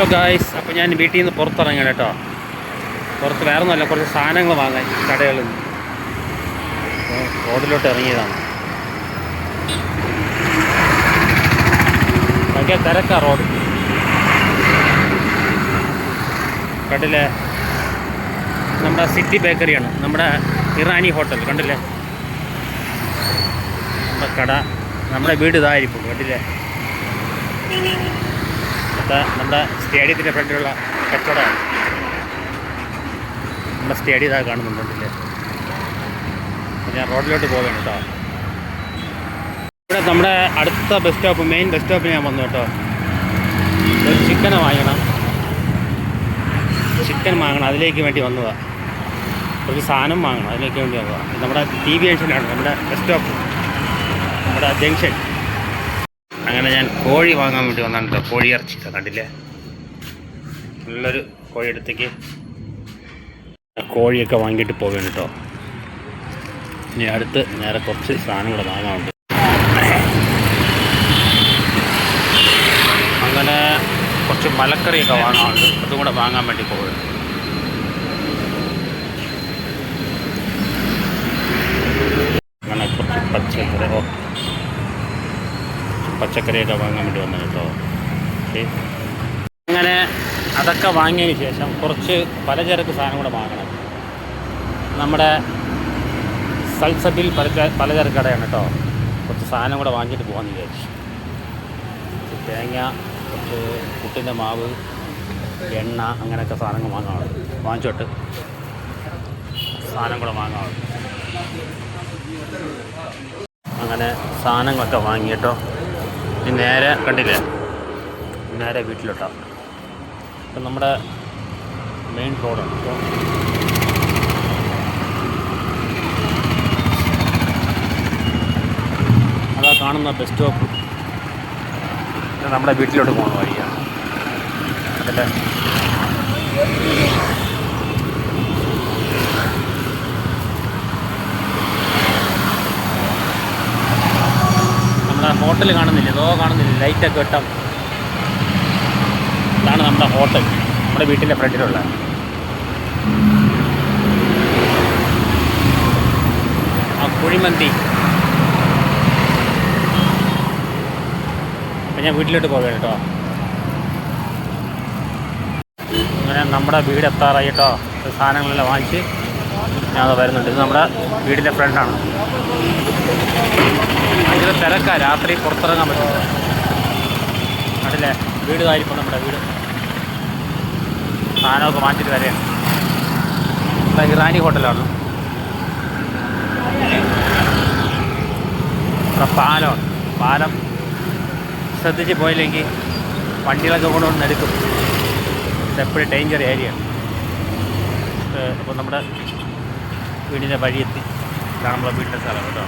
Hello guys, അപ്പോൾ ഞാൻ വീട്ടിൽ നിന്ന് പുറത്തിറങ്ങണം കേട്ടോ. പുറത്ത് വേറെ ഒന്നുമല്ല, കുറച്ച് സാധനങ്ങൾ വാങ്ങാൻ കടകളിൽ നിന്ന്. റോഡിലോട്ട് ഇറങ്ങിയതാണ്. ഭയങ്കര തിരക്കാണ് റോഡ്. കണ്ടില്ലേ, നമ്മുടെ സിറ്റി ബേക്കറിയാണ്, നമ്മുടെ ഇറാനി ഹോട്ടൽ. കണ്ടില്ലേ നമ്മുടെ കട, നമ്മുടെ വീട് ഇതായിരിക്കും. കണ്ടില്ലേ, നമ്മുടെ സ്റ്റേഡിയത്തിൻ്റെ ഫ്രണ്ടിലുള്ള കച്ചവടമാണ്. നമ്മുടെ സ്റ്റേഡിയം ഇതാ കാണുന്നുണ്ടല്ലേ. ഞാൻ റോഡിലോട്ട് പോവുകയാണ് കേട്ടോ. ഇവിടെ നമ്മുടെ അടുത്ത ബസ് സ്റ്റോപ്പ്, മെയിൻ ബസ് സ്റ്റോപ്പിൽ ഞാൻ വന്നു കേട്ടോ. ഒരു ചിക്കൻ വാങ്ങണം, അതിലേക്ക് വേണ്ടി വന്നതാണ്. ഒരു സാധനം വാങ്ങണം, അതിലേക്ക് വേണ്ടി വന്നതാണ്. നമ്മുടെ TV ജംഗ്ഷനാണ് നമ്മുടെ ബസ് സ്റ്റോപ്പ്, നമ്മുടെ ജംഗ്ഷൻ. അങ്ങനെ ഞാൻ കോഴി വാങ്ങാൻ വേണ്ടി വന്നിട്ടുണ്ട്. കോഴി ഇറച്ചി കണ്ടില്ലേ, നല്ലൊരു കോഴിയടുത്തേക്ക് കോഴിയൊക്കെ വാങ്ങിയിട്ട് പോവുകയാണ് കേട്ടോ. ഇനി അടുത്ത് നേരെ കുറച്ച് സാധനം കൂടെ വാങ്ങാനുണ്ട്. അങ്ങനെ കുറച്ച് മലക്കറിയൊക്കെ വാങ്ങാനുണ്ട്, അതും കൂടെ വാങ്ങാൻ വേണ്ടി പോവുകയാണ്. അങ്ങനെ കുറച്ച് പച്ചക്കറിയൊക്കെ വാങ്ങാൻ വേണ്ടി വന്നത് കേട്ടോ. ഓക്കെ, അങ്ങനെ അതൊക്കെ വാങ്ങിയതിന് ശേഷം കുറച്ച് പലചരക്ക് സാധനം കൂടെ വാങ്ങണം. നമ്മുടെ സൽസബിൽ പലചരക്ക് കടയാണ് കേട്ടോ. കുറച്ച് സാധനം കൂടെ വാങ്ങിയിട്ട് പോകാമെന്ന് വിചാരിച്ചു. തേങ്ങ, കുറച്ച് പുട്ടിൻ്റെ മാവ്, എണ്ണ, അങ്ങനെയൊക്കെ സാധനങ്ങൾ വാങ്ങിച്ചോട്ട് സാധനം കൂടെ വാങ്ങാറുണ്ട്. അങ്ങനെ സാധനങ്ങളൊക്കെ വാങ്ങിയിട്ടോ. നേരെ കണ്ടില്ലേ, നേരെ വീട്ടിലോട്ടാണ്. ഇപ്പം നമ്മുടെ മെയിൻ റോഡാണ് കേട്ടോ. അതാ കാണുന്ന ബസ് സ്റ്റോപ്പ് നമ്മുടെ വീട്ടിലോട്ട് പോകുന്ന വഴിയാണ്. അതല്ലേ, നമ്മുടെ ഹോട്ടൽ കാണുന്നില്ല, കാണുന്നില്ല, ലൈറ്റൊക്കെ ഇട്ടാൽ. ഇതാണ് നമ്മുടെ ഹോട്ടൽ, നമ്മുടെ വീട്ടിൻ്റെ ഫ്രണ്ടിലുള്ള. ആ കുഴിമന്തി. അപ്പം ഞാൻ വീട്ടിലോട്ട് പോവുകയാണ് കേട്ടോ. അങ്ങനെ നമ്മുടെ വീട് എത്താറായി കേട്ടോ. സാധനങ്ങളെല്ലാം വാങ്ങിച്ച് ഞാൻ അത് വരുന്നുണ്ട്. ഇത് നമ്മുടെ വീടിൻ്റെ ഫ്രണ്ടാണ്. ഭയങ്കര തിരക്കാണ്, രാത്രി പുറത്തിറങ്ങാൻ പറ്റുന്നത്. കണ്ടില്ലേ, വീട് കാര്യം നമ്മുടെ വീട്. സാധനമൊക്കെ മാറ്റിയിട്ട് വരെയാണ്. ഇവിടെ ഇറാനി ഹോട്ടലാണ്. ഇവിടെ പാലമാണ്. പാലം ശ്രദ്ധിച്ച് പോയില്ലെങ്കിൽ വണ്ടികളൊക്കെ കൊണ്ടുവന്ന് എടുക്കും. ഇതെപ്പോഴും ഡേഞ്ചർ ഏരിയയാണ്. അപ്പോൾ നമ്മുടെ വീടിൻ്റെ വഴിയെത്തി. ഇതാണ് നമ്മുടെ വീടിൻ്റെ സ്ഥലം കേട്ടോ.